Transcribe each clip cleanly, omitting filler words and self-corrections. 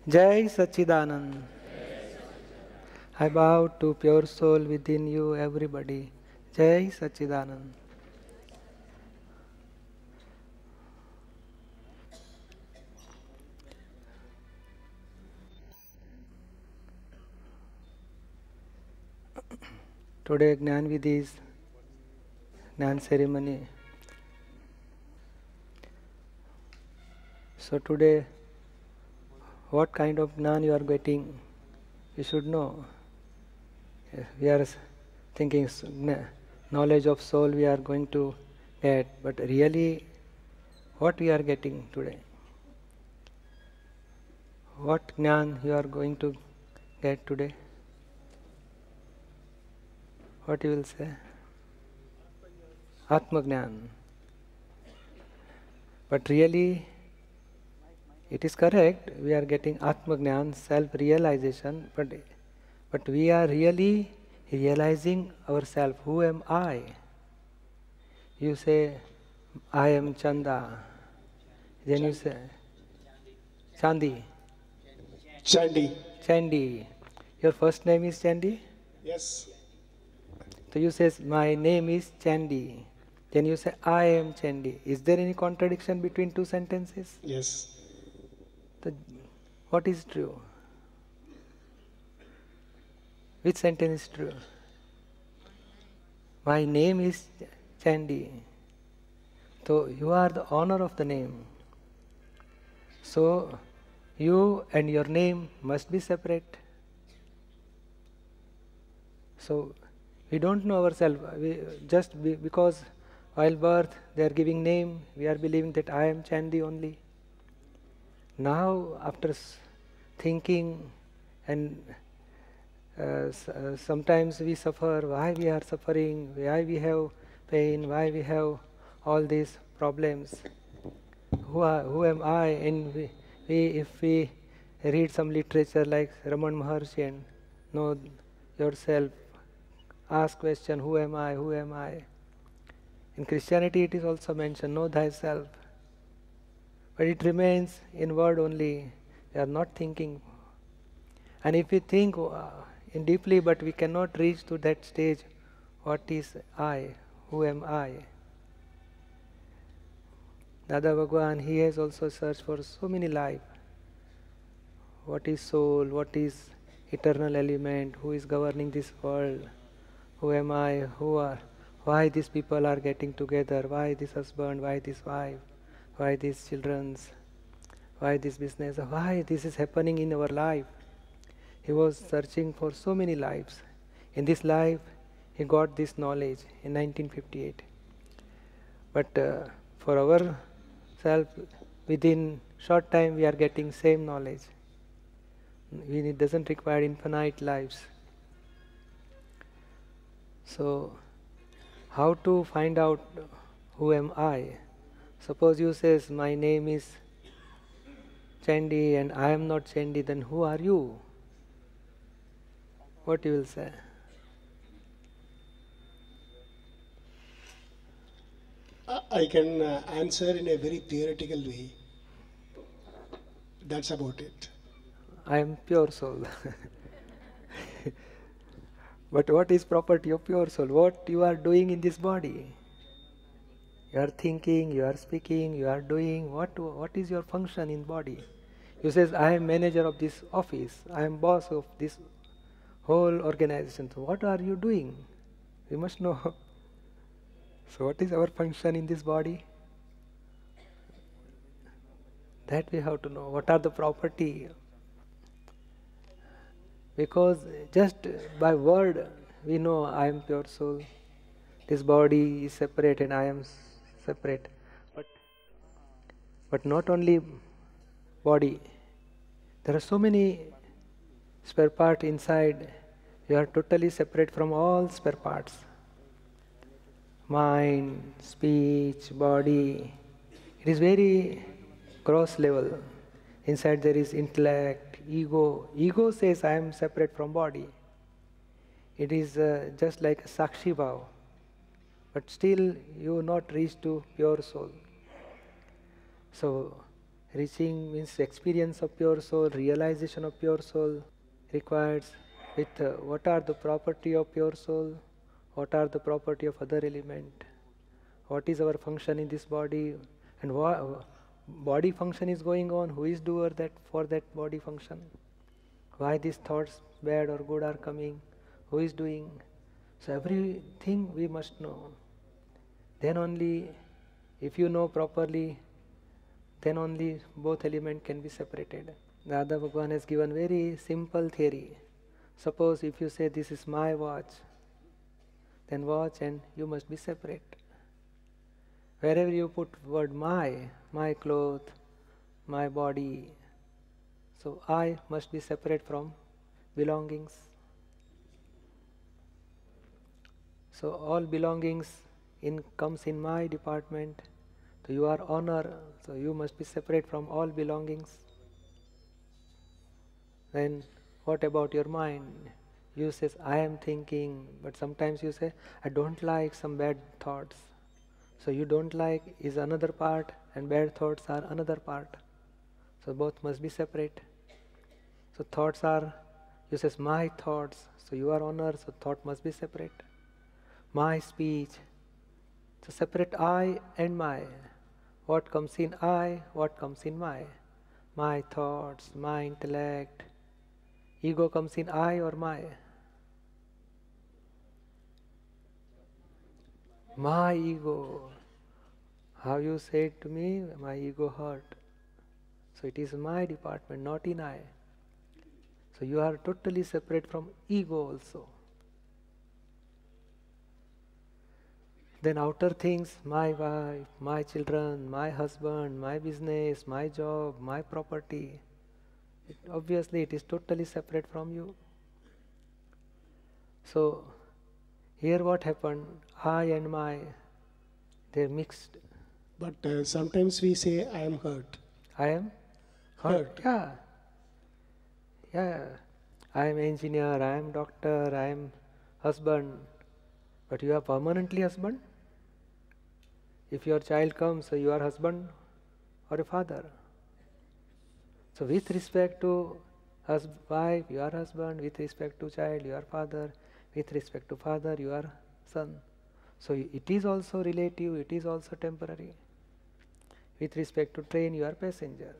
Jai Sachidanand. I bow to pure soul within you, everybody. Jai Sachidanand. Today Gnan Vidhi's Gnan ceremony. So today, what kind of Gnan you are getting, you should know. We are thinking knowledge of soul we are going to get, but really what we are getting today? What Gnan you are going to get today? What you will say? Atma Gnan. But really, it is correct, we are getting Atma Gnan, self-realization, but we are really realizing ourselves. Who am I? You say, I am Chanda. Then you say, Chandi. Chandi. Chandi. Your first name is Chandi? Yes. So you say, my name is Chandi. Then you say, I am Chandi. Is there any contradiction between two sentences? Yes. So what is true? Which sentence is true? My name is Chandi. So you are the owner of the name. So you and your name must be separate. So we don't know ourselves. Because while birth they are giving name, we are believing that I am Chandi only. Now after thinking and sometimes we suffer, why we are suffering, why we have pain, why we have all these problems. Who am I? And if we read some literature like Raman Maharshi and know yourself, ask question, who am I, who am I? In Christianity it is also mentioned, know thyself. But it remains in word only, we are not thinking. And if we think in deeply, but we cannot reach to that stage, what is I, who am I? Dada Bhagwan, he has also searched for so many life. What is soul, what is eternal element, who is governing this world? Who am I, why these people are getting together, why this husband, why this wife, why these children, why this business, why this is happening in our life. He was searching for so many lives. In this life, he got this knowledge in 1958. But for ourselves, within short time, we are getting same knowledge. It doesn't require infinite lives. So, how to find out who am I? Suppose you says, my name is Chandi and I am not Chandi, then who are you? What you will say? I can answer in a very theoretical way. That's about it. I am pure soul. But what is property of pure soul? What you are doing in this body? You are thinking, you are speaking, you are doing. What is your function in body? You says, I am manager of this office. I am boss of this whole organization. So what are you doing? We must know. So what is our function in this body? That we have to know. What are the property? Because just by word we know I am pure soul. This body is separate and I am separate. But not only body. There are so many spare parts inside. You are totally separate from all spare parts. Mind, speech, body. It is very gross level. Inside there is intellect, ego. Ego says I am separate from body. It is just like a sakshi bhav. But still you not reach to pure soul. So Reaching means experience of pure soul, realization of pure soul requires with what are the property of pure soul, what are the property of other element, what is our function in this body, and what body function is going on, who is doer that for that body function, why these thoughts bad or good are coming, who is doing. So everything we must know. Then only, if you know properly, then only both elements can be separated. Dada Bhagwan has given very simple theory. Suppose if you say this is my watch, then watch and you must be separate. Wherever you put word my cloth, my body, so I must be separate from belongings. So all belongings comes in my department. So you are honor, so you must be separate from all belongings. Then what about your mind? You say, I am thinking, but sometimes you say, I don't like some bad thoughts. So you don't like is another part and bad thoughts are another part. So both must be separate. So thoughts are, you say, my thoughts, so you are honor, so thought must be separate. My speech, so separate I and my. What comes in I, what comes in my. My thoughts, my intellect. Ego comes in I or my. My ego. How you said to me, my ego hurt. So it is my department, not in I. So you are totally separate from ego also. Then outer things, my wife, my children, my husband, my business, my job, my property. Obviously it is totally separate from you. So here what happened, I and my, they're mixed. But sometimes we say, I am hurt. I am hurt. Yeah. I am engineer, I am doctor, I am husband. But you are permanently husband? If your child comes, so you are husband or a father. So with respect to wife, you are husband. With respect to child, you are father. With respect to father, you are son. So it is also relative, it is also temporary. With respect to train, you are passenger.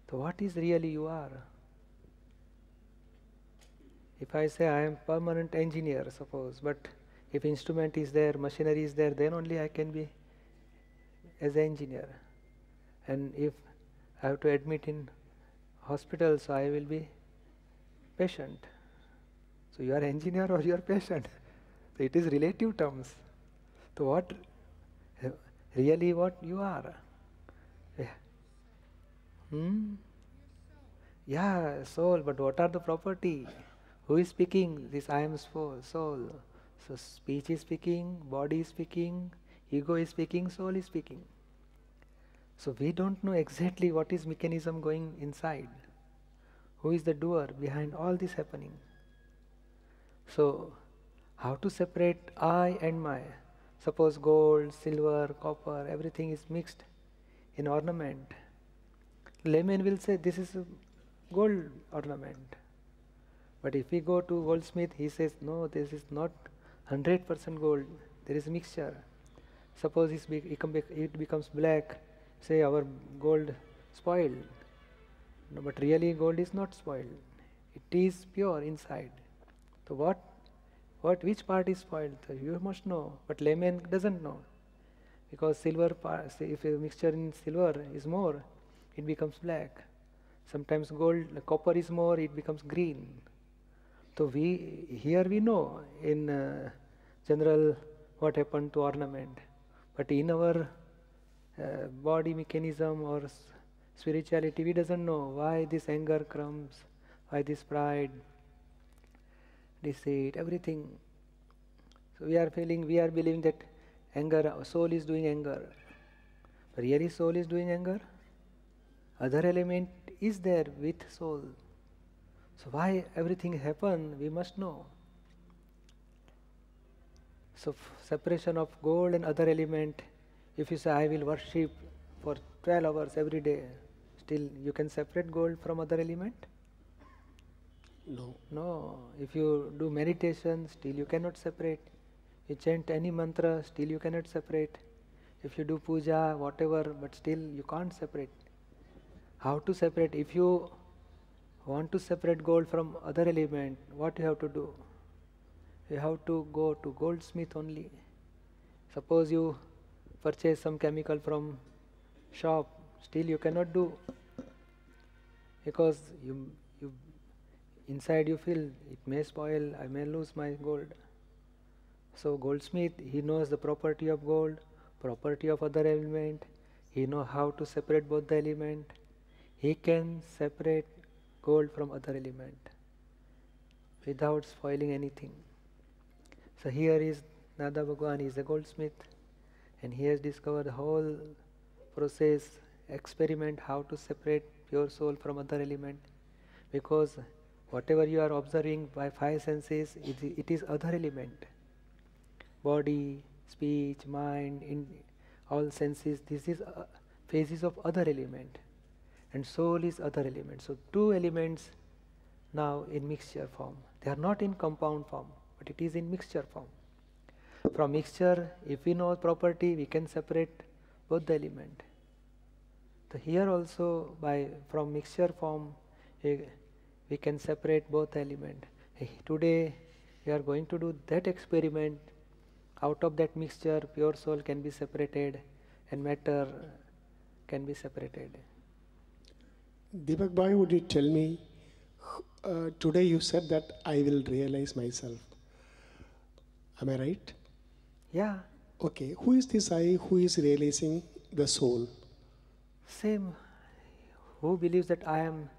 So what is really you are? If I say I am permanent engineer, suppose, but if instrument is there, machinery is there, then only I can be as an engineer. And if I have to admit in hospital, so I will be patient. So you are engineer or you are patient. So it is relative terms. So what really what you are? Yeah, soul, but what are the property? Who is speaking? This I am soul. So speech is speaking, body is speaking, ego is speaking, soul is speaking. So we don't know exactly what is mechanism going inside. Who is the doer behind all this happening? So how to separate I and my? Suppose gold, silver, copper, everything is mixed in ornament. Layman will say this is a gold ornament. But if we go to goldsmith, he says no, this is not 100% gold. There is mixture. Suppose it becomes black, say our gold spoiled. No, but really gold is not spoiled. It is pure inside. So which part is spoiled? So you must know, but layman doesn't know. Because silver, if a mixture in silver is more, it becomes black. Sometimes copper is more, it becomes green. So here we know in general what happened to ornament. But in our body mechanism or spirituality, we doesn't know why this anger comes, why this pride, deceit, everything. So we are believing that anger, soul is doing anger. But really soul is doing anger? Other element is there with soul. So why everything happen, we must know. So separation of gold and other element, if you say I will worship for 12 hours every day, still you can separate gold from other element? No. No. If you do meditation, still you cannot separate. You chant any mantra, still you cannot separate. If you do puja, whatever, but still you can't separate. How to separate? If you want to separate gold from other element, what you have to do? You have to go to goldsmith only. Suppose you purchase some chemical from shop, still you cannot do, because you inside you feel it may spoil, I may lose my gold. So goldsmith, he knows the property of gold, property of other element, he knows how to separate both the element. He can separate gold from other element without spoiling anything. So here is Nada Bhagwan, he is a goldsmith, and he has discovered the whole process, experiment how to separate pure soul from other element, because whatever you are observing by five senses, it is other element. Body, speech, mind, in all senses, this is phases of other element, and soul is other element. So two elements now in mixture form. They are not in compound form, but it is in mixture form. From mixture, if we know property, we can separate both the element. So here also, from mixture form, we can separate both element. Today we are going to do that experiment. Out of that mixture, pure soul can be separated and matter can be separated. Deepakbhai, would you tell me, today you said that I will realize myself. Am I right? Yeah. Okay, who is this I who is realizing the soul? Same. Who believes that I am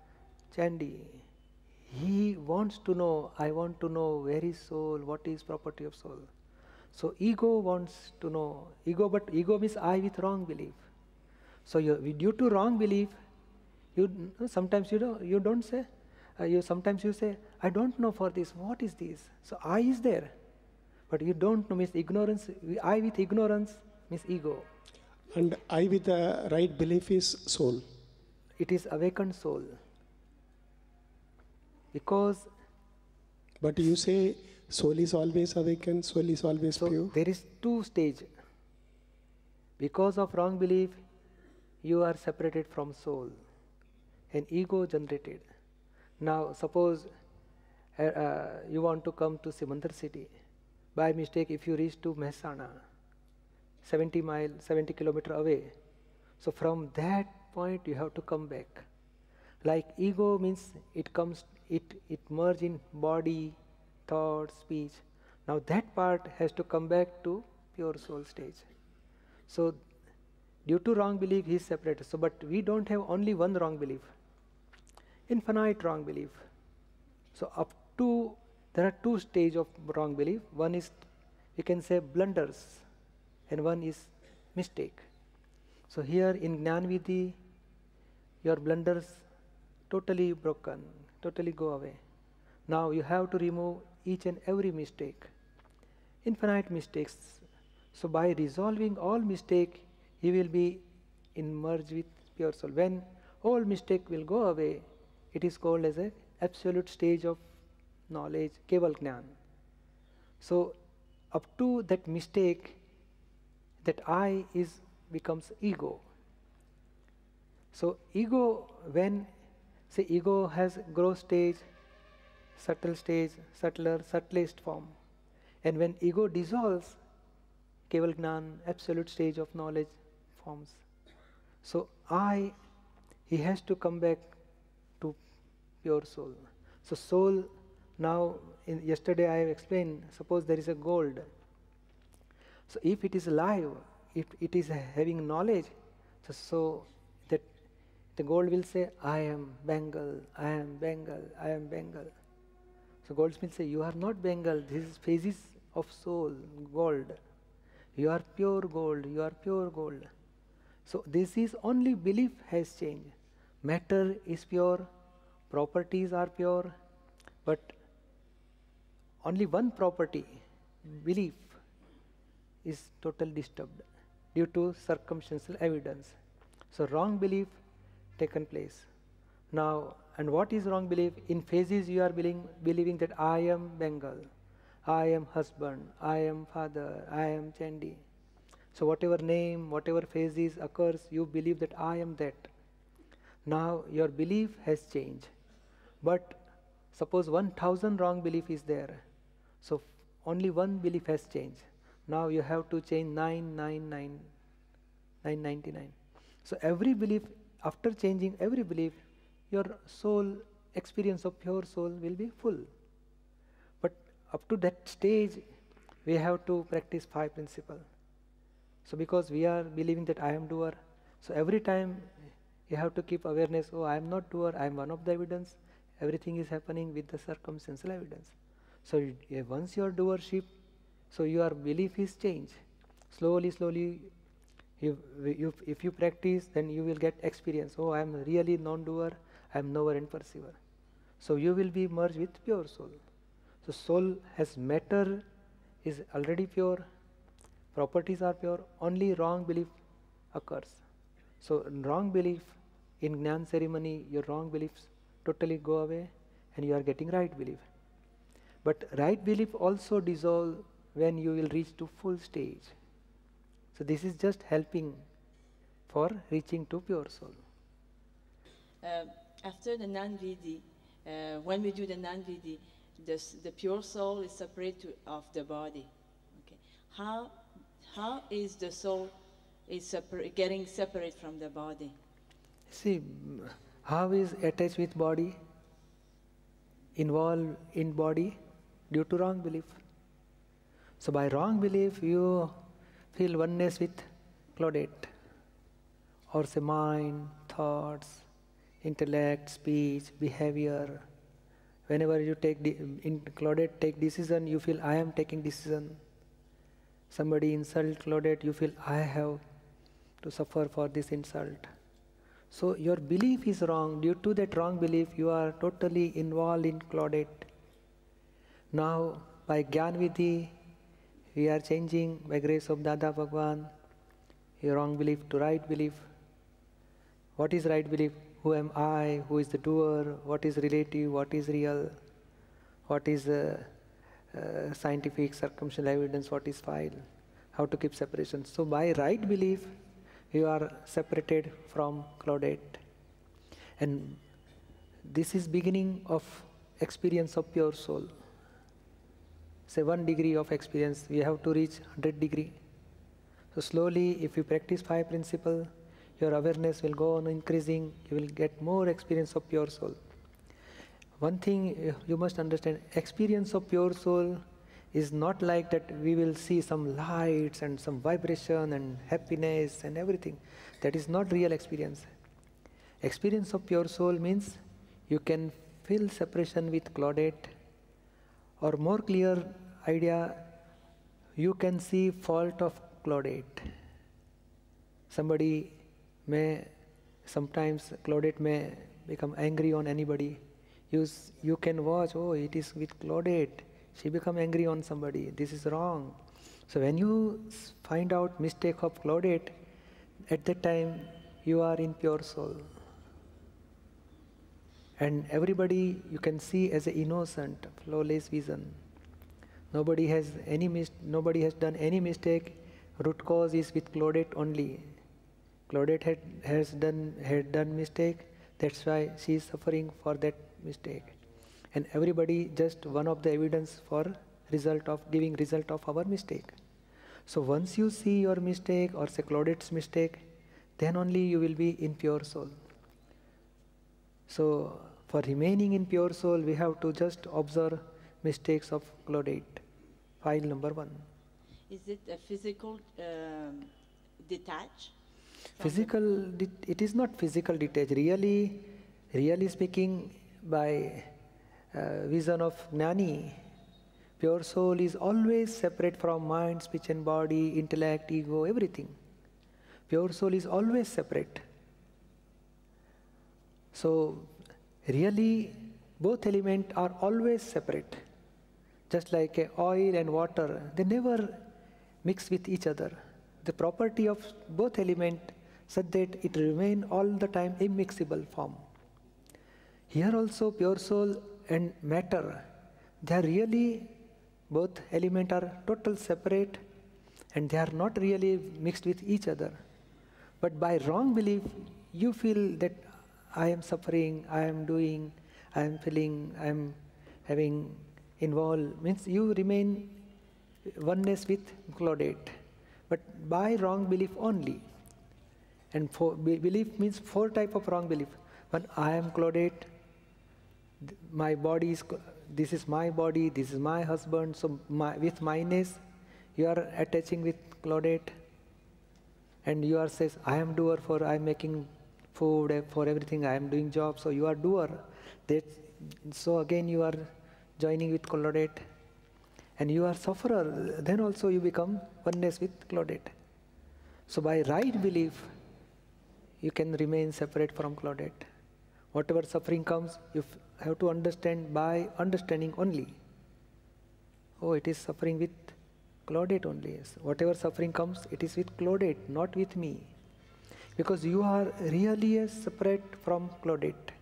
Chandi? He wants to know, I want to know where is soul, what is property of soul. So ego wants to know, but ego means I with wrong belief. So due to wrong belief, sometimes you don't say, sometimes you say, I don't know for this, what is this? So I is there, but you don't know means ignorance. I with ignorance means ego. And I with the right belief is soul. It is awakened soul. Because but you say soul is always awakened, soul is always pure. There is two stages. Because of wrong belief, you are separated from soul and ego generated. Now suppose you want to come to Simandar city. By mistake, if you reach to Mehsana, 70 kilometers away, so from that point you have to come back. Like ego means it merge in body, thought, speech. Now that part has to come back to pure soul stage. So due to wrong belief, he is separated. So but we don't have only one wrong belief, infinite wrong belief. So there are two stages of wrong belief. One is, we can say, blunders, and one is mistake. So here in Gnan Vidhi, your blunders totally broken, totally go away. Now you have to remove each and every mistake, infinite mistakes. So by resolving all mistake, he will be merged with pure soul. When all mistake will go away, it is called as a absolute stage of knowledge, Keval Gnan. So up to that mistake, that I becomes ego. So ego, when say ego has gross stage, subtler, subtlest form. And when ego dissolves, Keval Gnan, absolute stage of knowledge forms. So he has to come back to pure soul. So soul, now yesterday I have explained, suppose there is a gold. So if it is alive, if it is having knowledge, so that the gold will say, I am Bengal, I am Bengal, I am Bengal. So goldsmith say, you are not Bengal, this is phases of soul, gold. You are pure gold, you are pure gold. So this is only belief has changed. Matter is pure, properties are pure, but only one property, belief, is totally disturbed due to circumstantial evidence. So wrong belief taken place. Now, and what is wrong belief? In phases you are believing that I am Bengal, I am husband, I am father, I am Chandi. So whatever name, whatever phases occurs, you believe that I am that. Now your belief has changed. But suppose 1000 wrong belief is there. So only one belief has changed. Now you have to change 999. So every belief, after changing every belief, your soul, experience of pure soul will be full. But up to that stage, we have to practice 5 principles. So because we are believing that I am doer, so every time you have to keep awareness, oh, I am not doer, I am one of the evidence. Everything is happening with the circumstantial evidence. So once your doership, so your belief is changed. Slowly, if you practice, then you will get experience. Oh, I am really non-doer, I am knower and perceiver. So you will be merged with pure soul. So soul has matter, is already pure, properties are pure, only wrong belief occurs. So wrong belief, in Gnan ceremony, your wrong beliefs totally go away and you are getting right belief. But right belief also dissolve when you will reach to full stage. So this is just helping for reaching to pure soul. After the Gnan Vidhi, when we do the Gnan Vidhi, the pure soul is separate of the body. Okay. How is the soul getting separate from the body? See, how is attached with body, involved in body due to wrong belief. So by wrong belief, you feel oneness with Claudette, or say mind, thoughts, intellect, speech, behavior. Whenever you in Claudette take decision, you feel I am taking decision. Somebody insult Claudette, you feel I have to suffer for this insult. So your belief is wrong. Due to that wrong belief, you are totally involved in Claudette. Now, by Gnan Vidhi, we are changing by grace of Dada Bhagwan, your wrong belief to right belief. What is right belief? Who am I? Who is the doer? What is relative? What is real? What is scientific, circumstantial evidence? What is file? How to keep separation? So by right belief, you are separated from Claudette. And this is beginning of experience of pure soul. Say 1 degree of experience, we have to reach 100 degree. So slowly, if you practice 5 principles, your awareness will go on increasing, you will get more experience of pure soul. One thing you must understand, experience of pure soul is not like that we will see some lights and some vibration and happiness and everything. That is not real experience. Experience of pure soul means you can feel separation with Claudette, or more clear idea, you can see fault of Claudette. Somebody may, sometimes Claudette may become angry on anybody. You can watch, oh, it is with Claudette. She become angry on somebody. This is wrong. So when you find out mistake of Claudette, at that time you are in pure soul. And everybody you can see as an innocent, flawless vision. Nobody has done any mistake. Root cause is with Claudette only. Claudette had done mistake. That's why she is suffering for that mistake. And everybody just one of the evidence for giving result of our mistake. So once you see your mistake or say Claudette's mistake, then only you will be in pure soul. So for remaining in pure soul, we have to just observe mistakes of Claudette. File number 1. Is it a physical detach? It is not physical detach. Really speaking, by vision of Gnani, pure soul is always separate from mind, speech and body, intellect, ego, everything. Pure soul is always separate. So really both elements are always separate. Just like oil and water, they never mix with each other. The property of both elements such that it remain all the time immixable form. Here also pure soul and matter, they are really, both elements are total separate and they are not really mixed with each other. But by wrong belief, you feel that I am suffering, I am doing, I am feeling, I am having involved, means you remain oneness with Claudette. But by wrong belief only. And belief means 4 types of wrong belief. One, I am Claudette, my body is, this is my body, this is my husband, so with myness, you are attaching with Claudette. And you are says, I am doer, for I am making food, for everything, I am doing job, so you are doer. So again you are joining with Claudette. And you are sufferer, then also you become oneness with Claudette. So by right belief, you can remain separate from Claudette. Whatever suffering comes, you have to understand by understanding only. Oh, it is suffering with Claudette only. Whatever suffering comes, it is with Claudette, not with me. Because you are really separate from Claudette.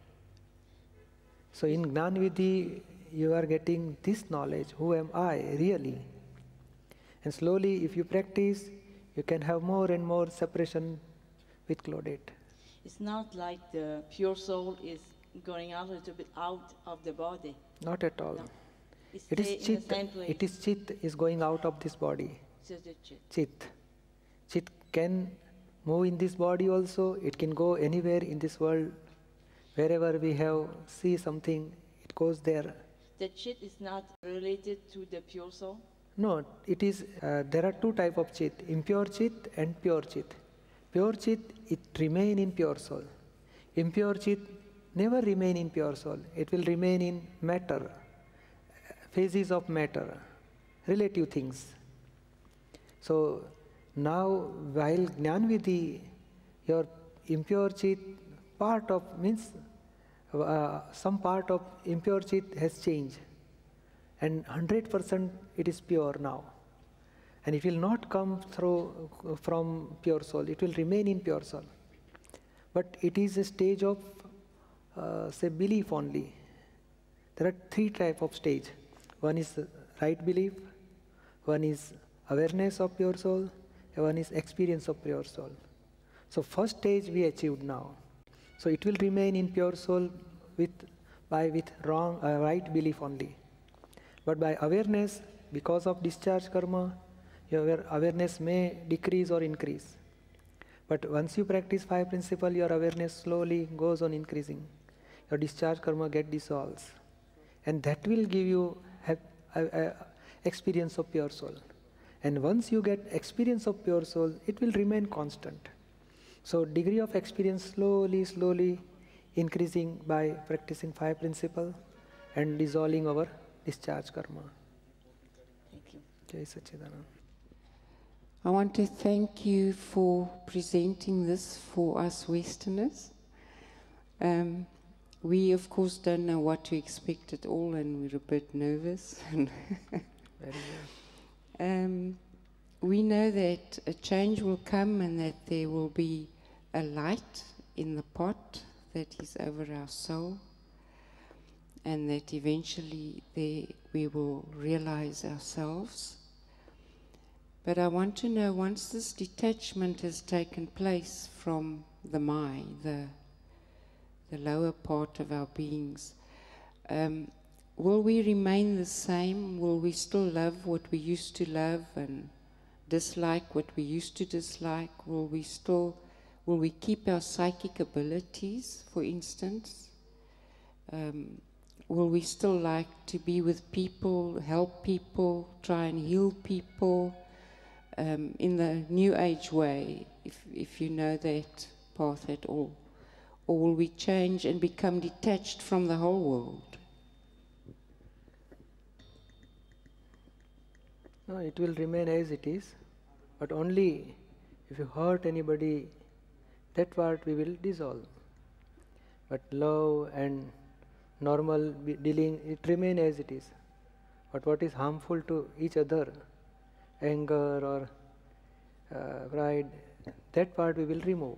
So in Gnan Vidhi, you are getting this knowledge, who am I really? And slowly, if you practice, you can have more and more separation with Claudette. It's not like the pure soul is going out a little bit out of the body. Not at all. No. It is chit. It is chit is going out of this body. Chit. Chit can move in this body also. It can go anywhere in this world. Wherever we have see something, it goes there. The chit is not related to the pure soul? No, it is. There are 2 types of chit: impure chit and pure chit. Pure chit, it remain in pure soul. Impure chit never remain in pure soul. It will remain in matter, phases of matter, relative things. So now, while Gnan Vidhi, your impure chit part of means some part of impure chit has changed, and 100% it is pure now. And it will not come through from pure soul. It will remain in pure soul. But it is a stage of, say, belief only. There are 3 types of stage. One is right belief, one is awareness of pure soul, and one is experience of pure soul. So first stage we achieved now. So it will remain in pure soul with right belief only. But by awareness, because of discharge karma, your awareness may decrease or increase. But once you practice 5 principles, your awareness slowly goes on increasing. Your discharge karma get dissolved. And that will give you experience of pure soul. And once you get experience of pure soul, it will remain constant. So degree of experience slowly increasing by practicing 5 principles and dissolving our discharge karma. Thank you. Jai Sachidanand. I want to thank you for presenting this for us Westerners. We, of course, don't know what to expect at all, and we're a bit nervous. Very good. We know that a change will come and that there will be a light in the pot that is over our soul, and that eventually we will realize ourselves. But I want to know, once this detachment has taken place from the my, the lower part of our beings, will we remain the same? Will we still love what we used to love and dislike what we used to dislike? Will we keep our psychic abilities, for instance? Will we still like to be with people, help people, try and heal people in the New Age way, if you know that path at all? Or will we change and become detached from the whole world? No, it will remain as it is, but only if you hurt anybody, that part we will dissolve. But love and normal dealing, it remain as it is. But what is harmful to each other, anger or pride, that part we will remove.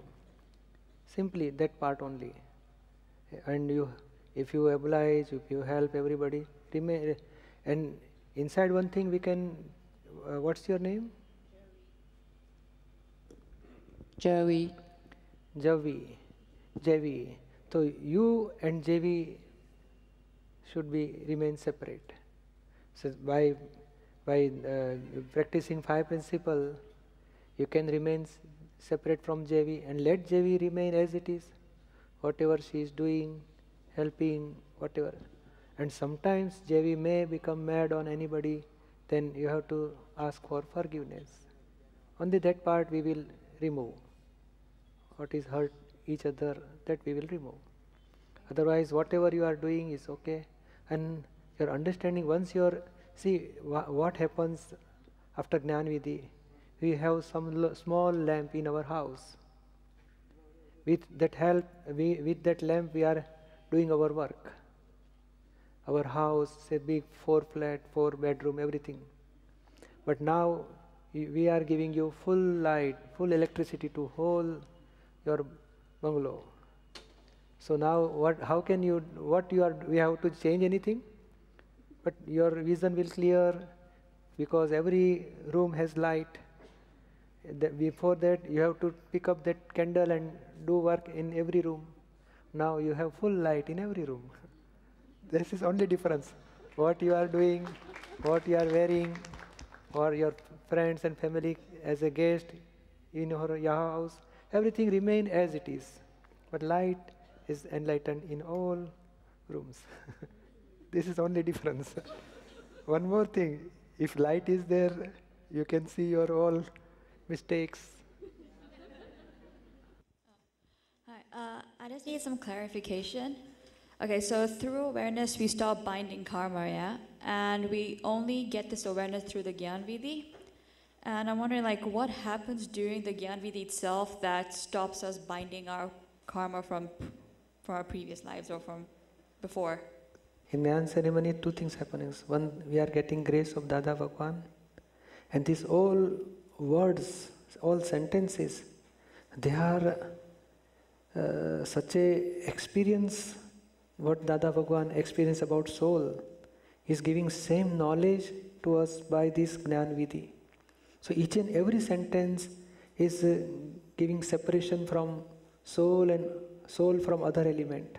Simply that part only. And if you oblige, if you help everybody, remain. And inside one thing we can. What's your name? Joey. Javi. So you and Javi should remain separate. So by practicing 5 principles, you can remain separate from Javi and let Javi remain as it is, whatever she is doing, helping, whatever. And sometimes Javi may become mad on anybody, then you have to ask for forgiveness. Only that part we will remove. What is hurt each other, that we will remove. Otherwise, whatever you are doing is okay. And your understanding, once you're, see what happens after Gnan Vidhi, we have some small lamp in our house. With that help, with that lamp we are doing our work. Our house, say big 4 flat, 4 bedroom, everything. But now we are giving you full light, full electricity to whole your bungalow. So now we have to change anything? But your vision will clear because every room has light. Before that you have to pick up that candle and do work in every room. Now you have full light in every room. This is only difference. What you are doing, what you are wearing, or your friends and family as a guest in your house, everything remain as it is. But light is enlightened in all rooms. This is only difference. One more thing, if light is there, you can see your all mistakes. Hi, I just need some clarification. Okay, so through awareness, we stop binding karma, yeah? And we only get this awareness through the Gnan Vidhi. And I'm wondering, like, what happens during the Gnan Vidhi itself that stops us binding our karma from our previous lives or from before? In Gnan ceremony, 2 things happening. One, we are getting grace of Dada Bhagwan. And these all words, all sentences, they are such a experience, what Dada Bhagwan experienced about soul. He is giving same knowledge to us by this Gnan Vidhi. So each and every sentence is giving separation from soul and soul from other element.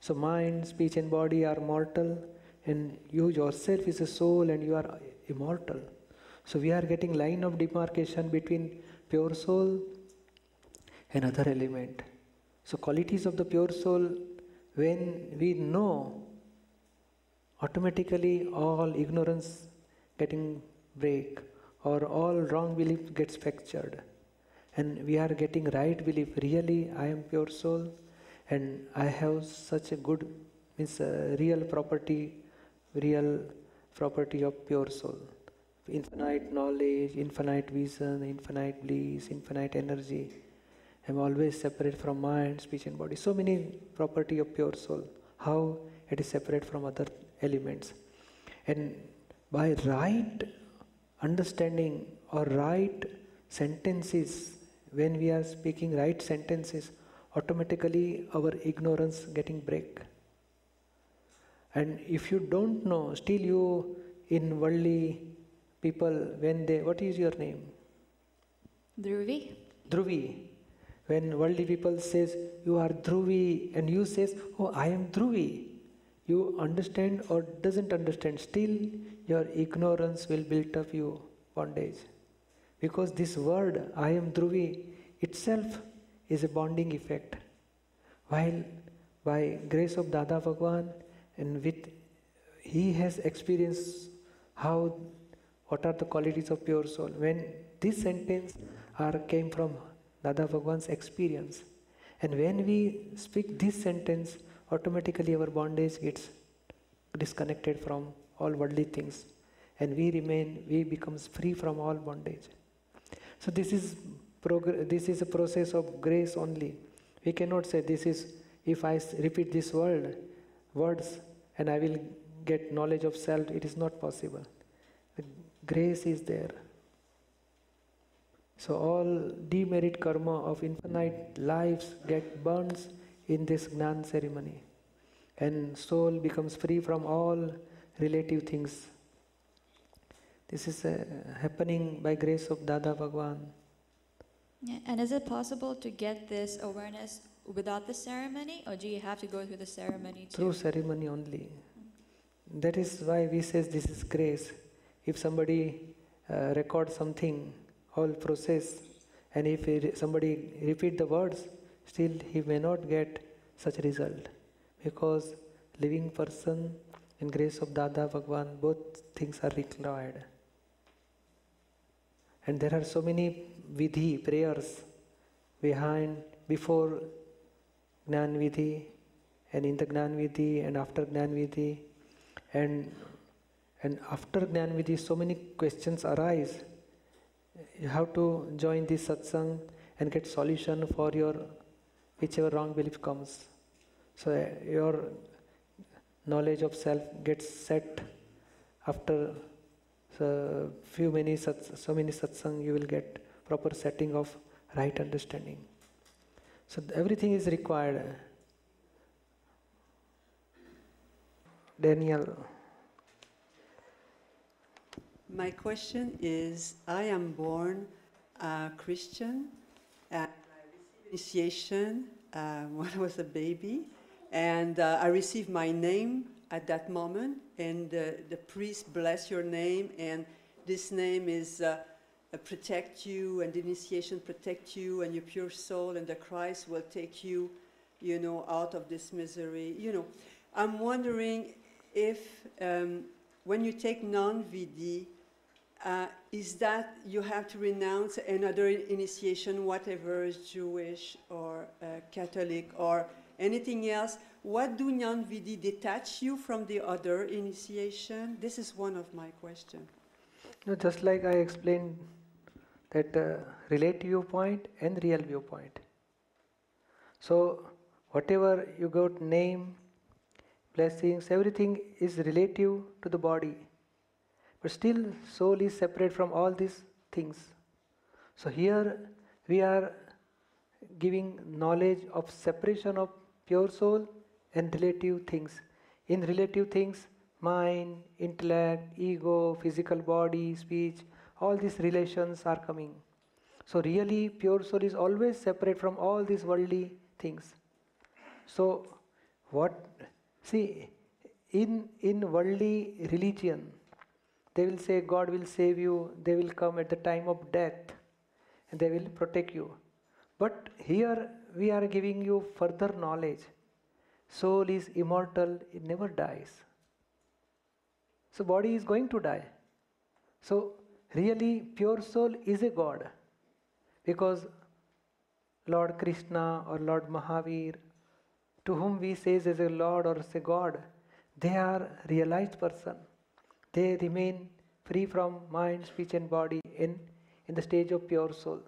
So mind, speech and body are mortal and you yourself is a soul and you are immortal. So we are getting line of demarcation between pure soul and other element. So qualities of the pure soul, when we know, automatically all ignorance getting break or all wrong belief gets fractured. And we are getting right belief, really I am pure soul and I have such a good, real property of pure soul. Infinite knowledge, infinite vision, infinite bliss, infinite energy. I am always separate from mind, speech and body. So many property of pure soul. How it is separate from other elements. And by right understanding or right sentences, when we are speaking right sentences, automatically our ignorance getting break. And if you don't know, still you in worldly people, when they, what is your name? Dhruvi. When worldly people says, you are Dhruvi, and you says, oh, I am Dhruvi. You understand or doesn't understand, still your ignorance will build up you bondage. Because this word, I am Dhruvi, itself is a bonding effect. While by grace of Dada Bhagwan, and with he has experienced what are the qualities of pure soul. When this sentence came from Dada Bhagwan's experience, and when we speak this sentence, automatically our bondage gets disconnected from all worldly things, and we becomes free from all bondage. So this is a process of grace only. We cannot say this is, if I repeat this words and I will get knowledge of self. It is not possible. The grace is there. So all demerit karma of infinite lives get burns in this Gnan ceremony, and soul becomes free from all relative things. This is happening by grace of Dada Bhagwan. Yeah, and is it possible to get this awareness without the ceremony, or do you have to go through the ceremony too? Through ceremony only. That is why we say this is grace. If somebody records something, whole process, and if somebody repeat the words, still he may not get such result, because living person and grace of Dada Bhagwan, both things are required. And there are so many vidhi, prayers before Gnan Vidhi, and in the Gnan Vidhi, and after Gnan Vidhi, and after Gnan Vidhi, so many questions arise. You have to join this satsang and get solution for your whichever wrong belief comes. So your knowledge of self gets set after so many satsang. You will get proper setting of right understanding. So everything is required. Daniel. My question is, I am born a Christian and I received initiation when I was a baby, and I received my name at that moment, and the priest bless your name, and this name is protect you, and the initiation protect you and your pure soul, and the Christ will take you, out of this misery. I'm wondering if when you take Gnan Vidhi, is that you have to renounce another initiation, whatever is Jewish or Catholic or anything else? What do Gnan Vidhi detach you from the other initiation? This is one of my questions. No, just like I explained that relative viewpoint and real viewpoint. So whatever you got name, blessings, everything is relative to the body. But still soul is separate from all these things. So here we are giving knowledge of separation of pure soul and relative things. In relative things, mind, intellect, ego, physical body, speech, all these relations are coming. So really pure soul is always separate from all these worldly things. So in worldly religion, they will say God will save you, they will come at the time of death, and they will protect you. But here we are giving you further knowledge. Soul is immortal, it never dies. So body is going to die. So really pure soul is a God, because Lord Krishna or Lord Mahavir, to whom we say as a Lord or as a God, they are realized person. They remain free from mind, speech and body in the stage of pure soul.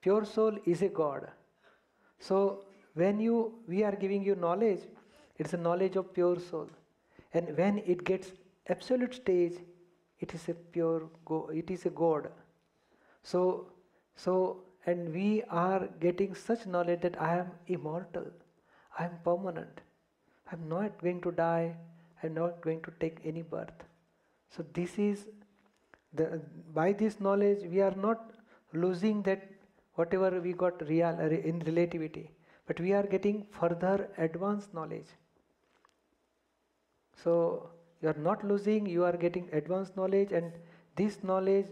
Pure soul is a God. So when we are giving you knowledge, it's a knowledge of pure soul. And when it gets absolute stage, it is a God. So and we are getting such knowledge that I am immortal, I am permanent, I am not going to die, I am not going to take any birth. So this is by this knowledge we are not losing that whatever we got in relativity, but we are getting further advanced knowledge. So you are not losing, you are getting advanced knowledge, and this knowledge,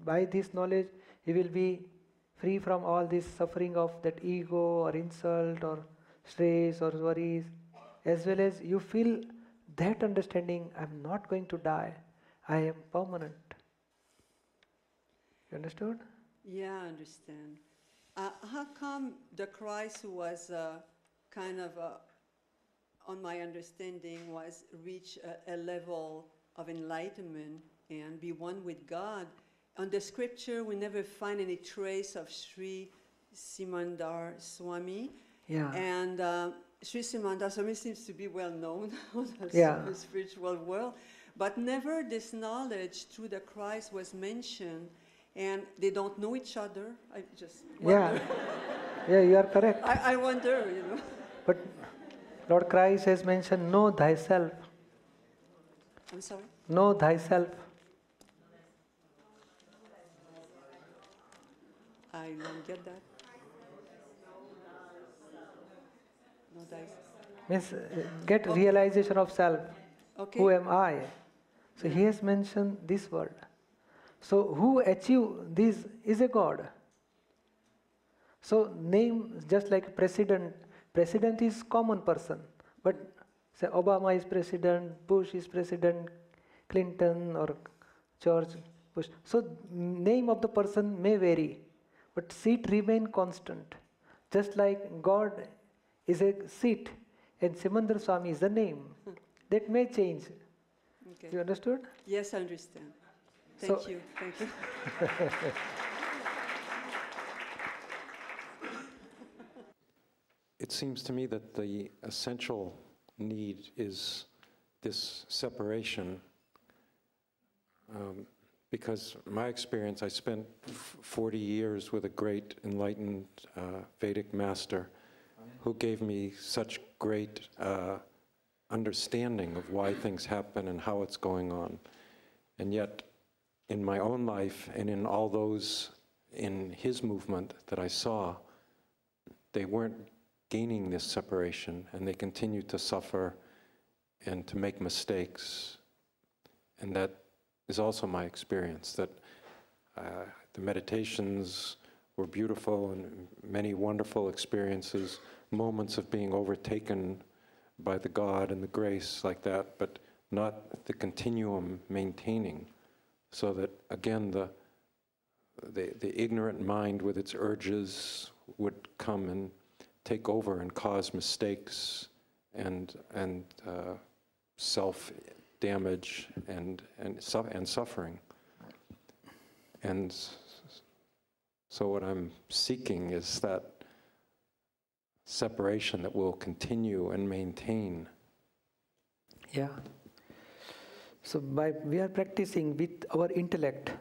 by this knowledge you will be free from all this suffering of that ego or insult or stress or worries, as well as you feel that understanding, I am not going to die, I am permanent. You understood? Yeah, I understand. How come the Christ who was on my understanding, was reach a level of enlightenment and be one with God? On the scripture, we never find any trace of Sri Simandar Swami. Yeah. And Sri Simandar Swami seems to be well known in the spiritual world, but never this knowledge through the Christ was mentioned. and they don't know each other. I just wonder. Yeah, you are correct. I wonder, you know. But Lord Christ has mentioned, know thyself. I'm sorry? Know thyself. I don't get that. No dice. Means get realization of self. Okay. Who am I? So he has mentioned this word. So who achieve this is a God. So name just like president. President is common person. But say Obama is president, Bush is president, Clinton or George Bush. So name of the person may vary, but seat remain constant. Just like God is a seat and Simandar Swami is the name. That may change. Okay. You understood? Yes, I understand. So- Thank you. Thank you. It seems to me that the essential need is this separation, because my experience, I spent 40 years with a great enlightened Vedic master who gave me such great understanding of why things happen and how it's going on. And yet, in my own life and in all those in his movement that I saw, they weren't gaining this separation, and they continued to suffer and to make mistakes. And that is also my experience, that the meditations were beautiful and many wonderful experiences, moments of being overtaken by the God and the grace like that, but not the continuum maintaining, so that again the ignorant mind with its urges would come and take over and cause mistakes and self-damage and suffering. And so what I'm seeking is that separation that will continue and maintain. Yeah. So we are practicing with our intellect.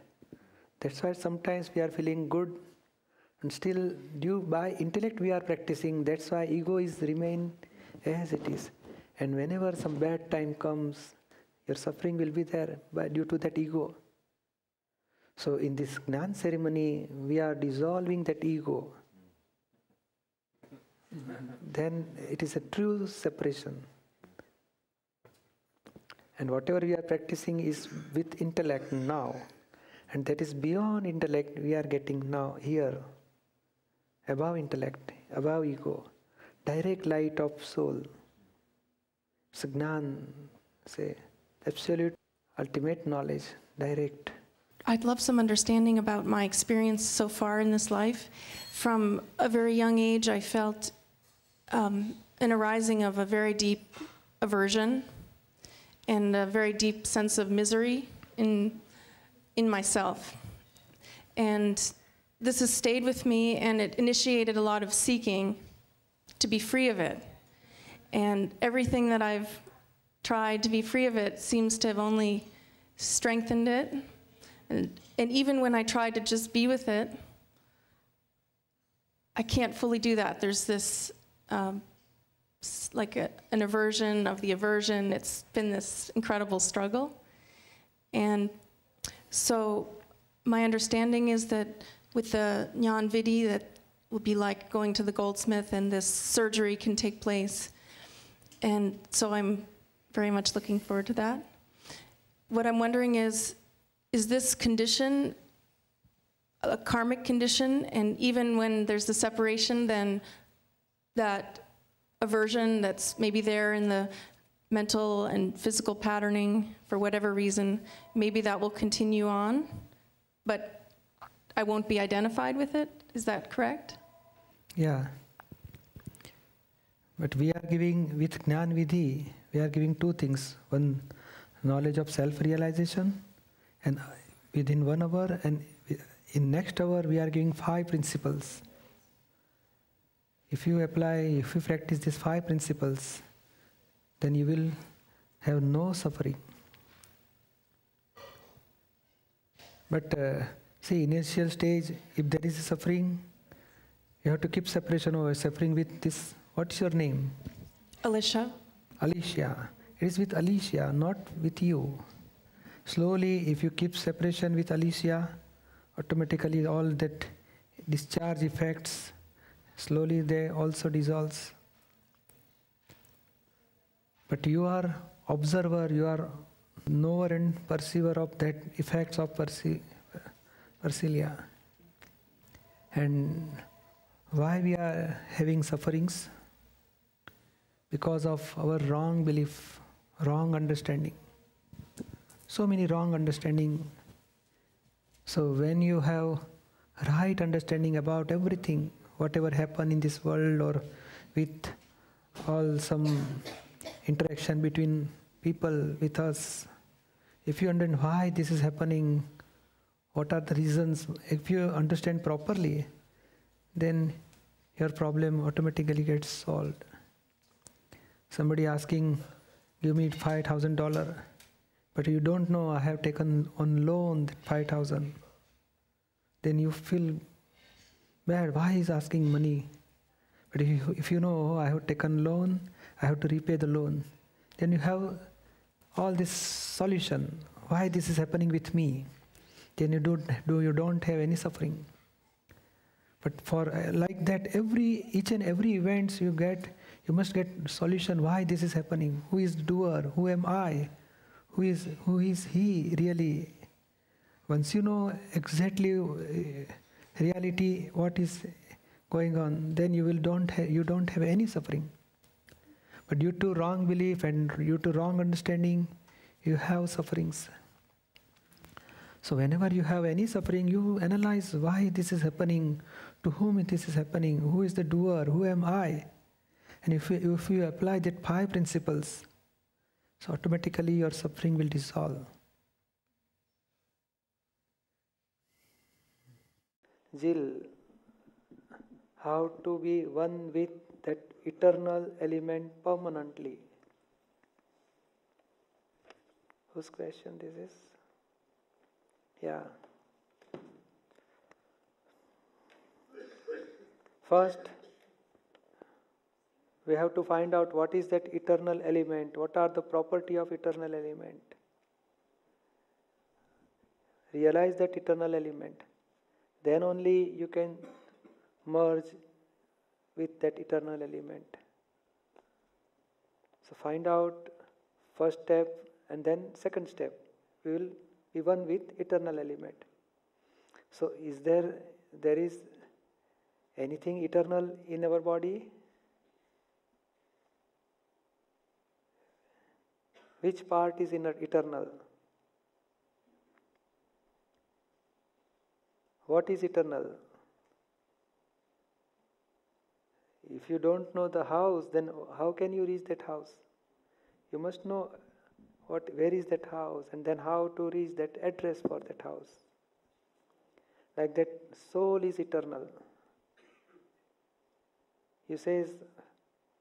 That's why sometimes we are feeling good, and still by intellect we are practicing. That's why ego is remain as it is. And whenever some bad time comes, your suffering will be there due to that ego. So in this Gnan ceremony, we are dissolving that ego. Then it is a true separation. And whatever we are practicing is with intellect now. And that is beyond intellect we are getting now, here. Above intellect, above ego. Direct light of soul. It's Gnan, say, absolute, ultimate knowledge, direct. I'd love some understanding about my experience so far in this life. From a very young age, I felt an arising of a very deep aversion and a very deep sense of misery in myself. And this has stayed with me, and it initiated a lot of seeking to be free of it. And everything that I've tried to be free of it seems to have only strengthened it. And even when I tried to just be with it, I can't fully do that. There's this, like an aversion of the aversion. It's been this incredible struggle. And so my understanding is that with the Gnan Vidhi, that would be like going to the goldsmith and this surgery can take place. And so I'm very much looking forward to that. What I'm wondering is this condition a karmic condition? And even when there's the separation, then that aversion that's maybe there in the mental and physical patterning for whatever reason, maybe that will continue on, but I won't be identified with it. Is that correct? Yeah. But we are giving, with Gnan Vidhi, we are giving two things. One, knowledge of self-realization, and within 1 hour, and in next hour, we are giving 5 principles. If you practice these 5 principles, then you will have no suffering. But See, initial stage, if there is suffering, you have to keep separation or suffering with this. What's your name? Alicia. Alicia. It is with Alicia, not with you. Slowly, if you keep separation with Alicia, automatically all that discharge effects, slowly they also dissolves. But you are observer, you are knower and perceiver of that effects of Persilia. And why we are having sufferings? Because of our wrong belief, wrong understanding. So many wrong understanding. So when you have right understanding about everything, whatever happen in this world or with all some interaction between people with us, if you understand why this is happening, what are the reasons, if you understand properly, then your problem automatically gets solved. Somebody asking, give me $5,000, but you don't know I have taken on loan that 5,000. Then you feel bad, why is asking money? But if you know I have taken loan, I have to repay the loan, then you have all this solution, why this is happening with me. Then you don't have any suffering. But for like that, each and every events you get, you must get solution why this is happening. Who is the doer? Who am I? Who is he really? Once you know exactly reality, what is going on, then you don't have any suffering. But due to wrong belief and due to wrong understanding, you have sufferings. So whenever you have any suffering, you analyze why this is happening, to whom this is happening, who is the doer, who am I? And if you apply that 5 principles, so automatically your suffering will dissolve. Jill, how to be one with that eternal element permanently? Whose question this is? Yeah. First, we have to find out what is that eternal element, what are the property of eternal element. Realize that eternal element. Then only you can merge with that eternal element. So find out first step and then second step. We will be one with eternal element. So is there is anything eternal in our body? Which part is eternal? What is eternal? If you don't know the house, then how can you reach that house? You must know where is that house, and then how to reach that address for that house. Like that, soul is eternal. You say,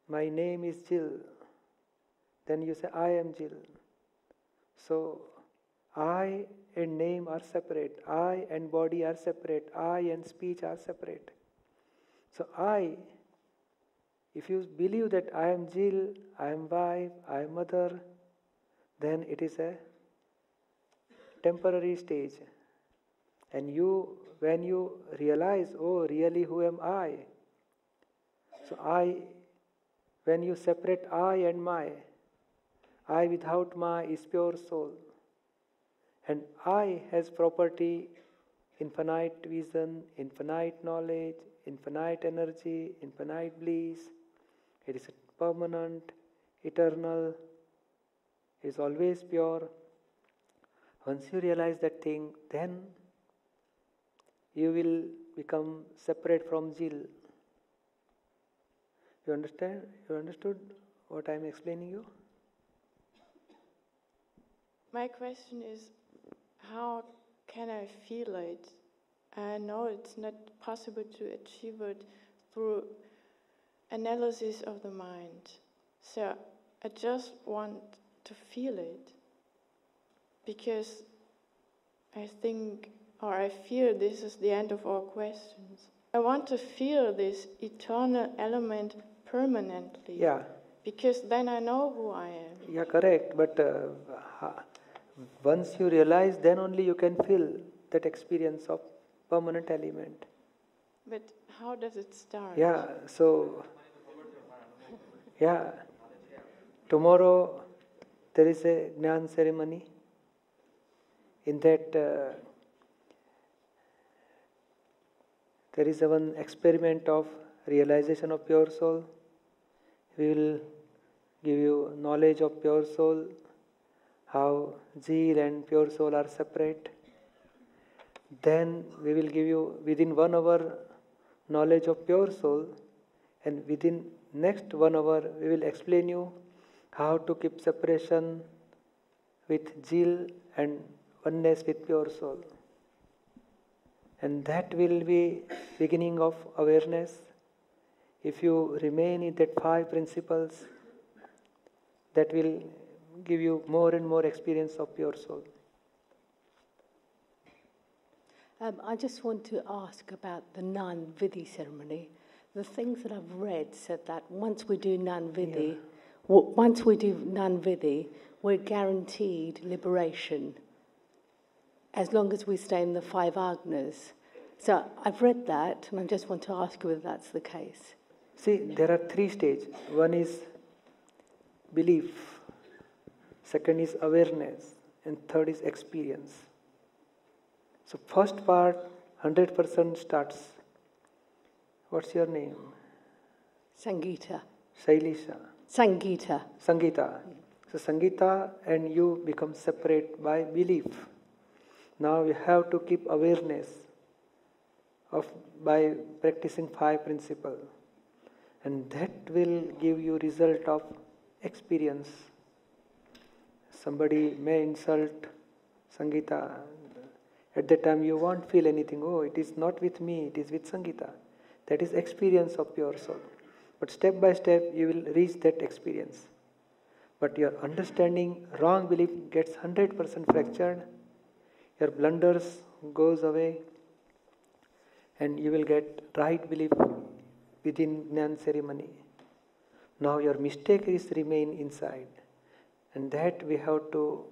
my name is Jill. Then you say, I am Jill. So, I and name are separate. I and body are separate. I and speech are separate. So if you believe that I am Jill, I am wife, I am mother, then it is a temporary stage. And when you realize, oh, really, who am I? So when you separate I and my, I without my is pure soul. And I has property, infinite vision, infinite knowledge, infinite energy, infinite bliss. It is permanent, eternal, is always pure. Once you realize that thing, then you will become separate from Jill. You understand? You understood what I am explaining you? My question is, how can I feel it? I know it's not possible to achieve it through analysis of the mind. So I just want to feel it, because I think or I fear this is the end of all questions. I want to feel this eternal element permanently. Yeah. Because then I know who I am. Yeah, correct. But once you realize, then only you can feel that experience of permanent element. But how does it start? Yeah, so, yeah. Tomorrow there is a Gnan ceremony. In that there is one experiment of realization of pure soul. We will give you knowledge of pure soul, how zeal and pure soul are separate. Then we will give you within 1 hour knowledge of pure soul, and within next 1 hour we will explain you how to keep separation with zeal and oneness with pure soul. And that will be beginning of awareness. If you remain in that 5 principles, that will give you more and more experience of pure soul. I just want to ask about the Gnan Vidhi ceremony. The things that I've read said that once we do Gnan Vidhi, we're guaranteed liberation as long as we stay in the 5 agnas. So I've read that, and I just want to ask you whether that's the case. See, there are 3 stages. One is belief, second is awareness, and third is experience. So first part, 100% starts. What's your name? Sangeeta. Shailisha. Sangeeta. Sangeeta. So Sangeeta and you become separate by belief. Now you have to keep awareness by practicing 5 principles. And that will give you result of experience. Somebody may insult Sangeeta. At that time you won't feel anything. Oh, it is not with me, it is with Sangeeta. That is experience of pure soul. But step by step you will reach that experience. But your understanding, wrong belief gets 100% fractured. Your blunders goes away. And you will get right belief within Gnan ceremony. Now your mistake is remain inside. And that we have to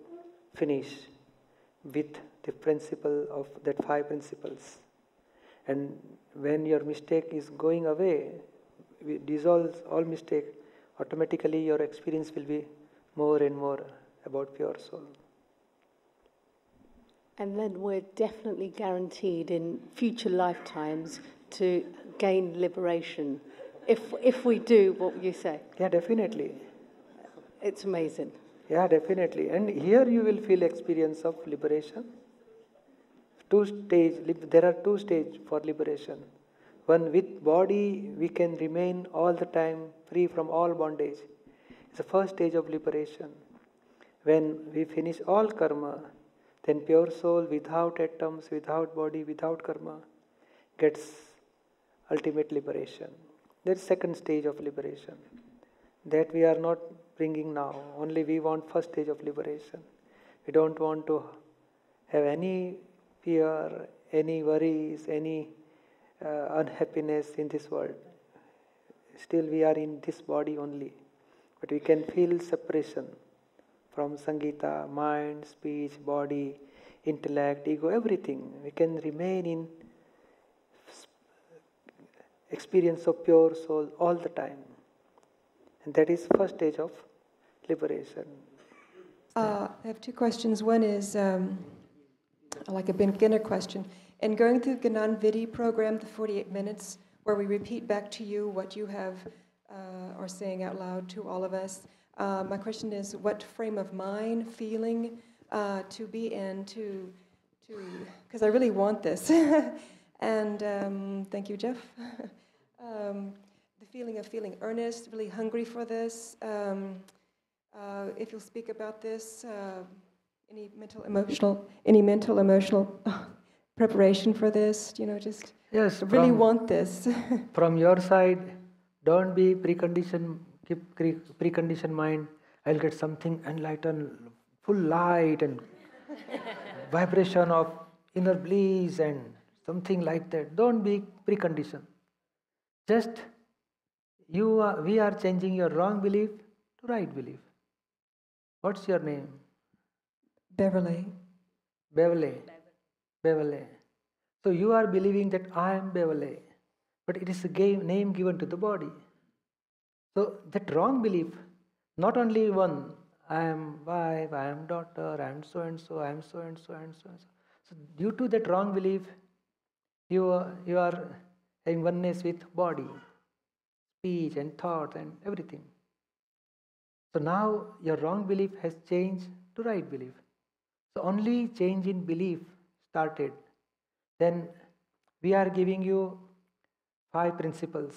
finish with the principle of that 5 principles. And when your mistake is going away, we dissolve all mistake, automatically your experience will be more and more about pure soul. And then we're definitely guaranteed in future lifetimes to gain liberation. If we do what you say. Yeah, definitely. It's amazing. Yeah, definitely. And here you will feel experience of liberation. There are 2 stages for liberation. One, with body we can remain all the time free from all bondage. It's the first stage of liberation. When we finish all karma, then pure soul without atoms, without body, without karma gets ultimate liberation. That's second stage of liberation. That we are not bringing now. Only we want first stage of liberation. We don't want to have any fear, any worries, any unhappiness in this world. Still we are in this body only. But we can feel separation from Sangeeta, mind, speech, body, intellect, ego, everything. We can remain in experience of pure soul all the time. And that is first stage of liberation. I have 2 questions. One is like a beginner question. In going through the Gnan Vidhi program, the 48 minutes, where we repeat back to you what you have are saying out loud to all of us, my question is, what frame of mind, feeling to be in to because I really want this. And thank you, Jeff. The feeling of feeling earnest, really hungry for this. If you'll speak about this, any mental, emotional preparation for this, just yes, really want this. From your side, don't be keep preconditioned mind. I'll get something enlightened, full light and vibration of inner bliss and something like that. Don't be preconditioned. Just we are changing your wrong belief to right belief. What's your name? Beverly. Beverly. Beverly. So you are believing that I am Beverly, but it is a name given to the body. So that wrong belief, not only one, I am wife, I am daughter, I am so and so, I am so and so and so and so. So due to that wrong belief, you are having oneness with body, speech and thought and everything. So now your wrong belief has changed to right belief. So only change in belief started. Then we are giving you 5 principles.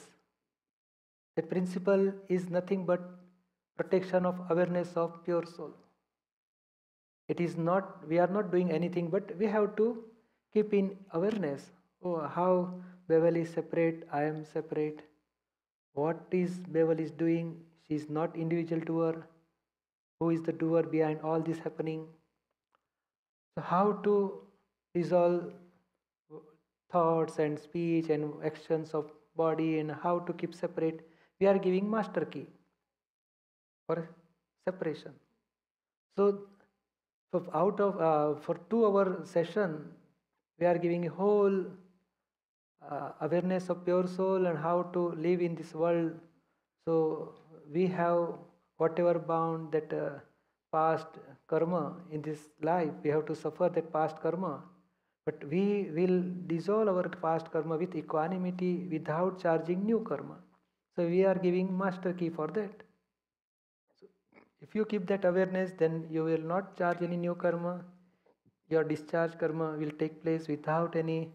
That principle is nothing but protection of awareness of pure soul. It is not, we are not doing anything, but we have to keep in awareness. Oh, how Bevel is separate, I am separate. What is Bevel is doing? She is not individual doer. Who is the doer behind all this happening? So how to resolve thoughts and speech and actions of body and how to keep separate. We are giving master key for separation. So for 2-hour session, we are giving a whole awareness of pure soul and how to live in this world. So we have whatever bound that past karma in this life, we have to suffer that past karma. But we will dissolve our past karma with equanimity without charging new karma. So we are giving master key for that. So if you keep that awareness, then you will not charge any new karma. Your discharge karma will take place without any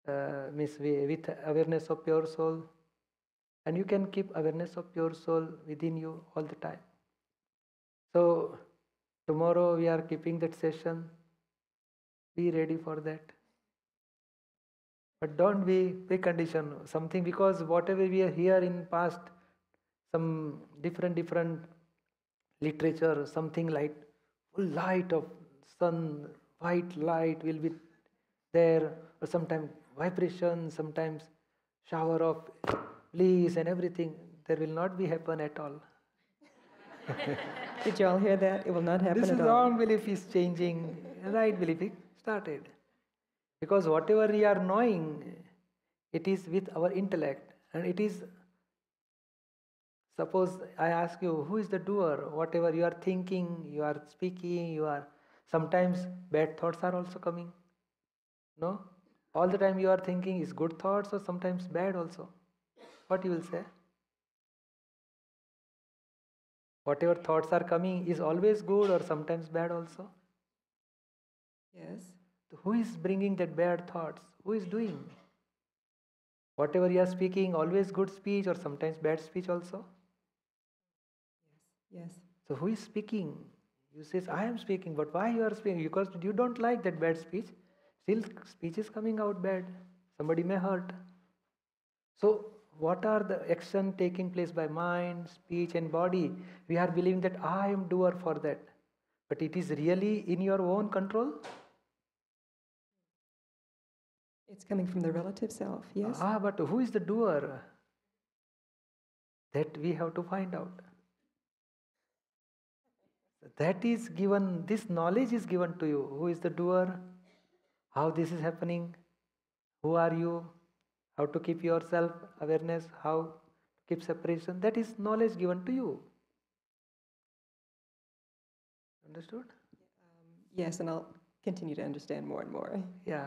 with awareness of pure soul. And you can keep awareness of pure soul within you all the time. So tomorrow we are keeping that session. Be ready for that. But don't be preconditioned something, because whatever we hear in past, some different literature, something like full light of sun, white light will be there, or sometimes vibration, sometimes shower of bliss and everything. There will not be happen at all. Did you all hear that? It will not happen This at is all. wrong belief is changing, right belief is started. Because whatever we are knowing, it is with our intellect, and it is, suppose I ask you, who is the doer? Whatever you are thinking, you are speaking, sometimes bad thoughts are also coming. No? All the time you are thinking is good thoughts or sometimes bad also. What you will say? Whatever thoughts are coming is always good or sometimes bad also? Yes. Who is bringing that bad thoughts? Who is doing? Whatever you are speaking, always good speech or sometimes bad speech also? Yes. So who is speaking? You say, I am speaking, but why you are speaking? Because you don't like that bad speech. Still speech is coming out bad. Somebody may hurt. So what are the action taking place by mind, speech and body? We are believing that I am doer for that. But it is really in your own control? It's coming from the relative self, yes? But who is the doer? That we have to find out. That is given, this knowledge is given to you. Who is the doer? How this is happening? Who are you? How to keep yourself awareness? How to keep separation? That is knowledge given to you. Understood? Yes, and I'll continue to understand more and more. Yeah.